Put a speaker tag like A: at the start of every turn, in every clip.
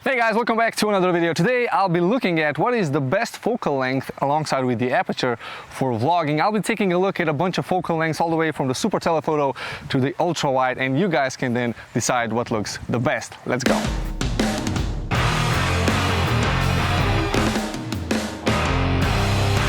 A: Hey guys, welcome back to another video. Today I'll be looking at what is the best focal length alongside with the aperture for vlogging. I'll be taking a look at a bunch of focal lengths all the way from the super telephoto to the ultra wide, and you guys can then decide what looks the best. Let's go.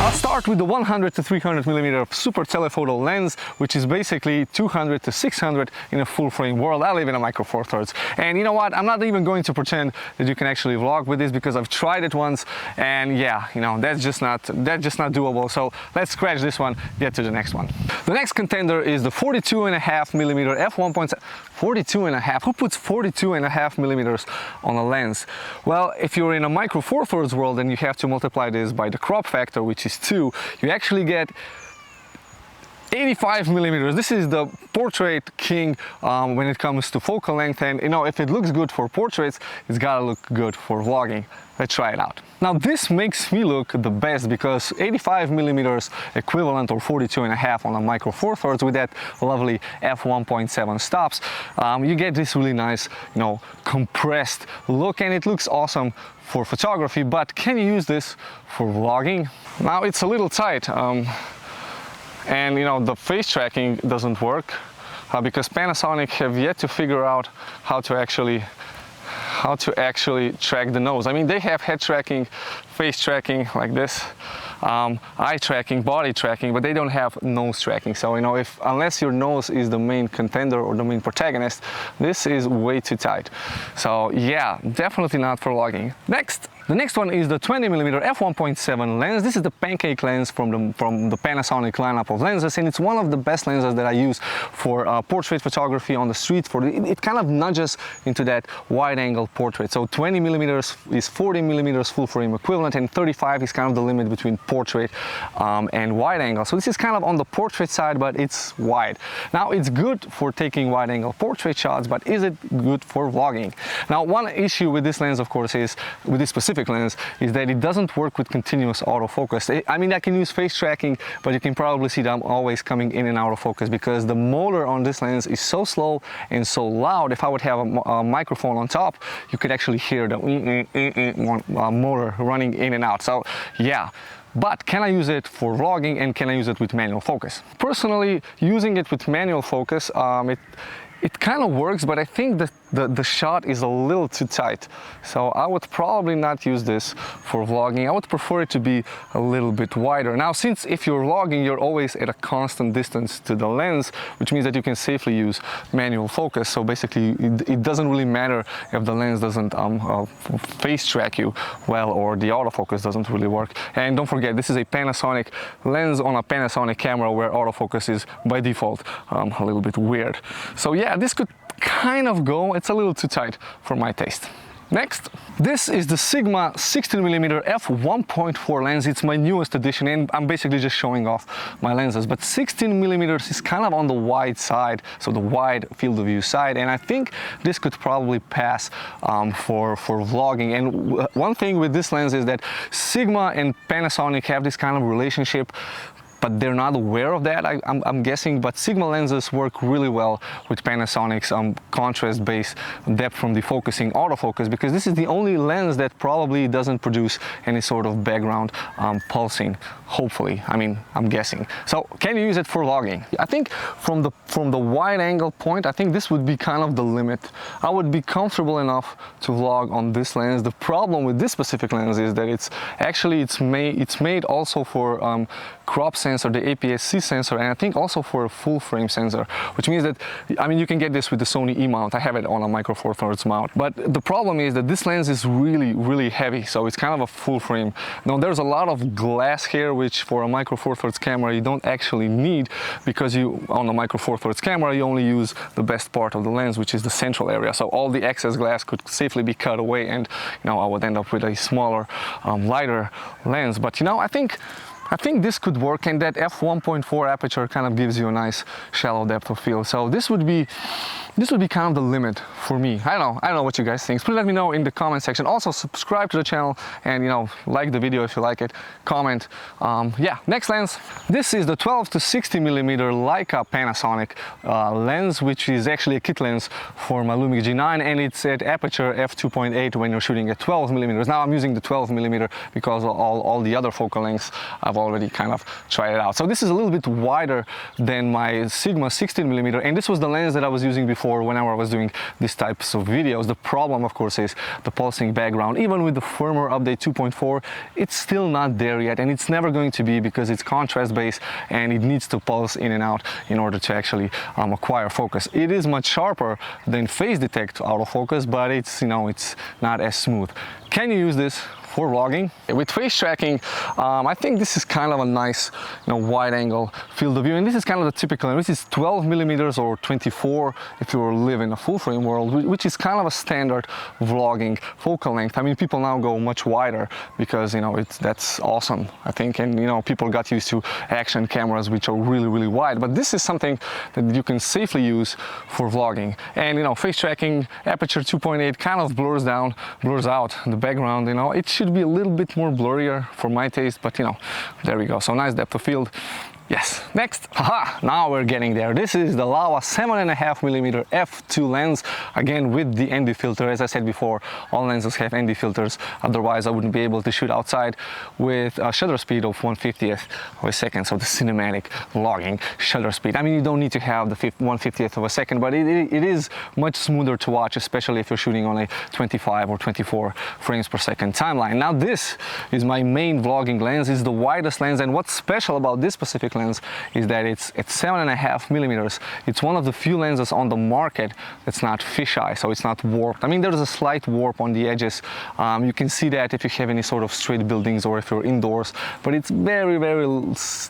A: I'll start with the 100 to 300 millimeter super telephoto lens, which is basically 200 to 600 in a full frame world. I live in a micro four thirds, and you know what? I'm not even going to pretend that you can actually vlog with this because I've tried it once, and yeah, you know, that's just not doable. So let's scratch this one, get to the next one. The next contender is the 42.5 millimeter f1.7. 42.5. Who puts 42.5 millimeters on a lens? Well, if you're in a micro four thirds world, then you have to multiply this by the crop factor, which is 2. You actually get 85 millimeters. This is the portrait king when it comes to focal length, and you know, if it looks good for portraits, it's gotta look good for vlogging. Let's try it out. Now this makes me look the best because 85 millimeters equivalent, or 42.5 on a micro four thirds with that lovely f1.7 stops, you get this really nice, you know, compressed look, and it looks awesome for photography. But can you use this for vlogging? Now it's a little tight, and you know, the face tracking doesn't work because Panasonic have yet to figure out how to actually track the nose. I mean, they have head tracking, face tracking like this, eye tracking, body tracking, but they don't have nose tracking. So you know, unless your nose is the main contender or the main protagonist, this is way too tight. So yeah, definitely not for vlogging. The next one is the 20mm f1.7 lens. This is the Pancake lens from the Panasonic lineup of lenses, and it's one of the best lenses that I use for portrait photography on the street. It kind of nudges into that wide-angle portrait. So 20mm is 40mm full frame equivalent, and 35 is kind of the limit between portrait and wide-angle. So this is kind of on the portrait side, but it's wide. Now it's good for taking wide-angle portrait shots, but is it good for vlogging? Now one issue with this lens, of course, is with this specific lens, is that it doesn't work with continuous autofocus. I mean, I can use face tracking, but you can probably see that I'm always coming in and out of focus because the motor on this lens is so slow and so loud. If I would have a microphone on top, you could actually hear the motor running in and out. So yeah. But can I use it for vlogging, and can I use it with manual focus? Personally, using it with manual focus, it kind of works, but I think that the shot is a little too tight. So I would probably not use this for vlogging. I would prefer it to be a little bit wider. Now, since if you're vlogging, you're always at a constant distance to the lens, which means that you can safely use manual focus. So basically, it doesn't really matter if the lens doesn't face track you well, or the autofocus doesn't really work. And don't forget, this is a Panasonic lens on a Panasonic camera where autofocus is by default a little bit weird. So yeah, this could kind of go. It's a little too tight for my taste. Next, this is the Sigma 16mm f1.4 lens. It's my newest addition, and I'm basically just showing off my lenses. But 16mm is kind of on the wide side, so the wide field of view side, and I think this could probably pass for vlogging. And one thing with this lens is that Sigma and Panasonic have this kind of relationship, but they're not aware of that, I'm guessing. But Sigma lenses work really well with Panasonic's contrast-based depth from defocusing autofocus, because this is the only lens that probably doesn't produce any sort of background pulsing, hopefully. I mean, I'm guessing. So can you use it for vlogging? I think from the wide angle point, I think this would be kind of the limit. I would be comfortable enough to vlog on this lens. The problem with this specific lens is that it's made also for crop sensor, the APS-C sensor, and I think also for a full frame sensor, which means that, I mean, you can get this with the Sony E mount. I have it on a micro four thirds mount, but the problem is that this lens is really heavy, so it's kind of a full frame. Now there's a lot of glass here, which for a micro four thirds camera you don't actually need, because on a micro four thirds camera you only use the best part of the lens, which is the central area. So all the excess glass could safely be cut away, and you know, I would end up with a smaller, lighter lens. But you know, I think I think this could work, and that f1.4 aperture kind of gives you a nice shallow depth of field. So this would be kind of the limit for me. I don't know what you guys think. Please let me know in the comment section. Also subscribe to the channel and, you know, like the video if you like it. Comment. Yeah, next lens. This is the 12 to 60 millimeter Leica Panasonic lens, which is actually a kit lens for my Lumix G9, and it's at aperture f2.8 when you're shooting at 12 millimeters. Now I'm using the 12 millimeter because all the other focal lengths I've already kind of tried it out. So this is a little bit wider than my Sigma 16 millimeter, and this was the lens that I was using before whenever I was doing these types of videos. The problem, of course, is the pulsing background. Even with the firmware update 2.4, it's still not there yet, and it's never going to be because it's contrast based and it needs to pulse in and out in order to actually acquire focus. It is much sharper than phase detect autofocus, but it's, you know, it's not as smooth. Can you use this for vlogging? With face tracking, I think this is kind of a nice, you know, wide angle field of view, and this is kind of the typical, and this is 12 millimeters or 24 if you live in a full frame world, which is kind of a standard vlogging focal length. I mean, people now go much wider because, you know, that's awesome, I think, and, you know, people got used to action cameras which are really wide, but this is something that you can safely use for vlogging. And, you know, face tracking aperture 2.8 kind of blurs out the background. You know, it should be a little bit more blurrier for my taste, but, you know, there we go. So nice depth of field. Yes, next, haha, now we're getting there. This is the Laowa 7.5 millimeter f2 lens, again with the ND filter. As I said before, all lenses have ND filters, otherwise I wouldn't be able to shoot outside with a shutter speed of 1/50th of a second, so the cinematic vlogging shutter speed. I mean, you don't need to have the 1/50th of a second, but it is much smoother to watch, especially if you're shooting on a 25 or 24 frames per second timeline. Now this is my main vlogging lens. It's the widest lens, and what's special about this specific lens is that it's at 7.5 millimeters. It's one of the few lenses on the market that's not fisheye, so it's not warped. I mean, there's a slight warp on the edges. You can see that if you have any sort of straight buildings or if you're indoors, but it's very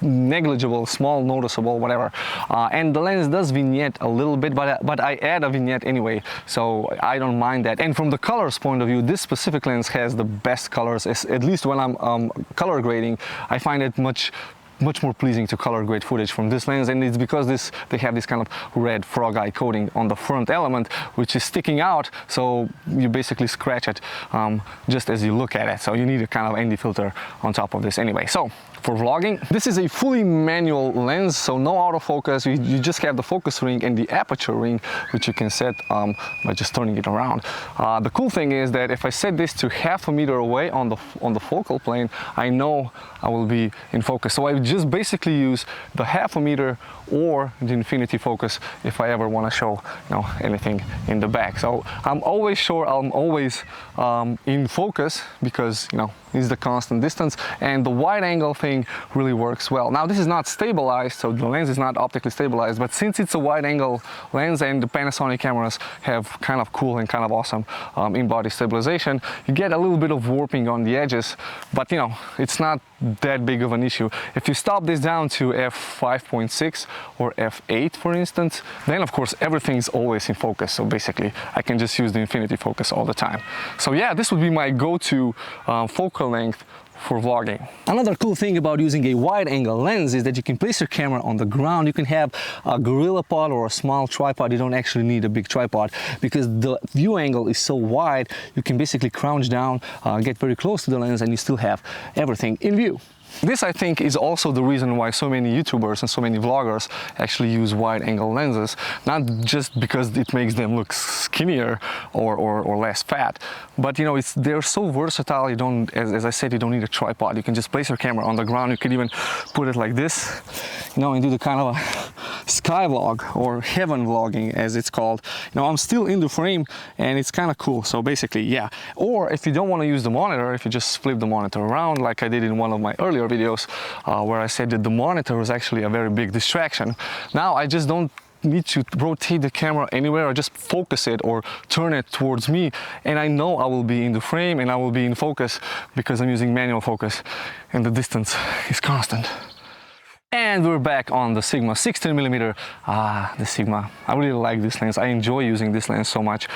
A: negligible, small, noticeable, whatever. And the lens does vignette a little bit, but I add a vignette anyway, so I don't mind that. And from the colors point of view, this specific lens has the best colors. At least when I'm color grading, I find it much more pleasing to color grade footage from this lens, and it's because they have this kind of red frog eye coating on the front element, which is sticking out, so you basically scratch it just as you look at it. So you need a kind of ND filter on top of this anyway. So for vlogging, this is a fully manual lens, so no autofocus. You just have the focus ring and the aperture ring, which you can set by just turning it around. The cool thing is that if I set this to 1/2 meter away on the focal plane, I know I will be in focus. So I just basically use the 1/2 meter or the infinity focus if I ever want to show, you know, anything in the back. So I'm always sure I'm always in focus because, you know, it's the constant distance, and the wide angle thing really works well. Now this is not stabilized, so the lens is not optically stabilized, but since it's a wide angle lens and the Panasonic cameras have kind of cool and kind of awesome in-body stabilization, you get a little bit of warping on the edges, but, you know, it's not that big of an issue. If you stop this down to f5.6 or f8, for instance, then of course everything's always in focus. So basically I can just use the infinity focus all the time. So yeah, this would be my go-to focal length for vlogging. Another cool thing about using a wide angle lens is that you can place your camera on the ground. You can have a gorilla pod or a small tripod. You don't actually need a big tripod because the view angle is so wide, you can basically crouch down, get very close to the lens, and you still have everything in view. This, I think, is also the reason why so many YouTubers and so many vloggers actually use wide-angle lenses, not just because it makes them look skinnier or less fat, but, you know, they're so versatile. You don't, as I said, you don't need a tripod. You can just place your camera on the ground. You can even put it like this, you know, and do the kind of a sky vlog or heaven vlogging, as it's called. You know, I'm still in the frame, and it's kind of cool. So basically, yeah. Or if you don't want to use the monitor, if you just flip the monitor around, like I did in one of my earlier videos where I said that the monitor was actually a very big distraction. Now I just don't need to rotate the camera anywhere. I just focus it or turn it towards me, and I know I will be in the frame and I will be in focus because I'm using manual focus and the distance is constant. And we're back on the Sigma 16mm. The Sigma, I really like this lens. I enjoy using this lens so much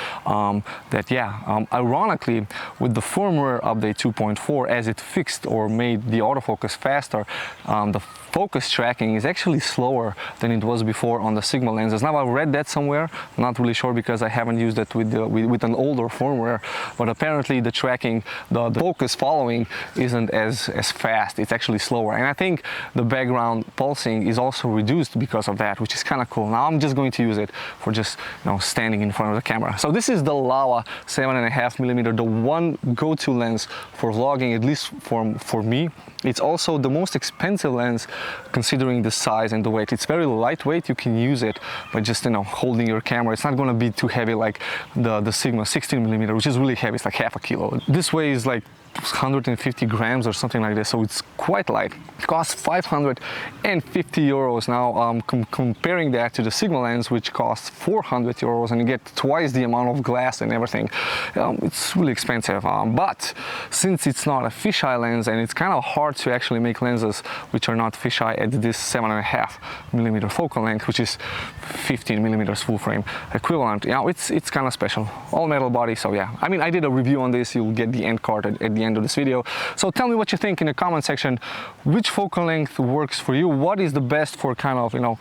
A: that, yeah, ironically, with the firmware update 2.4, as it fixed or made the autofocus faster, the focus tracking is actually slower than it was before on the Sigma lenses. Now I read that somewhere, not really sure because I haven't used it with an older firmware, but apparently the tracking, the focus following isn't as fast. It's actually slower, and I think the background pulsing is also reduced because of that, which is kind of cool. Now I'm just going to use it for just, you know, standing in front of the camera. So this is the Laowa 7.5mm, the one go-to lens for vlogging, at least for me. It's also the most expensive lens considering the size and the weight. It's very lightweight. You can use it by just, you know, holding your camera. It's not going to be too heavy like the Sigma 16mm, which is really heavy. It's like half a kilo. This weighs like 150 grams or something like this, so it's quite light. It costs 550 euros. Now comparing that to the Sigma lens, which costs 400 euros, and you get twice the amount of glass and everything. It's really expensive, but since it's not a fisheye lens, and it's kind of hard to actually make lenses which are not fisheye at this 7.5mm focal length, which is 15mm full frame equivalent, you know, it's kind of special. All metal body, so yeah. I mean, I did a review on this. You'll get the end card at the end of this video. So tell me what you think in the comment section. Which focal length works for you? What is the best for kind of, you know,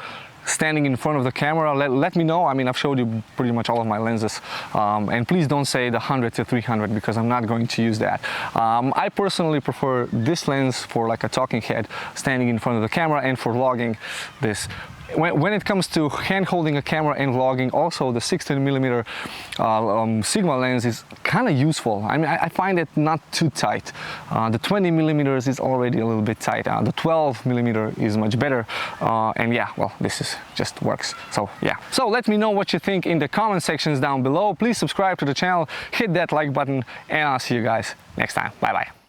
A: standing in front of the camera? Let me know. I mean, I've showed you pretty much all of my lenses, and please don't say the 100 to 300 because I'm not going to use that. I personally prefer this lens for like a talking head, standing in front of the camera, and for vlogging, this. When it comes to hand holding a camera and vlogging, also the 16mm Sigma lens is kind of useful. I mean, I find it not too tight. The 20mm is already a little bit tight. The 12mm is much better. And yeah, well, this is just works. So yeah. So let me know what you think in the comment sections down below. Please subscribe to the channel, hit that like button, and I'll see you guys next time. Bye bye.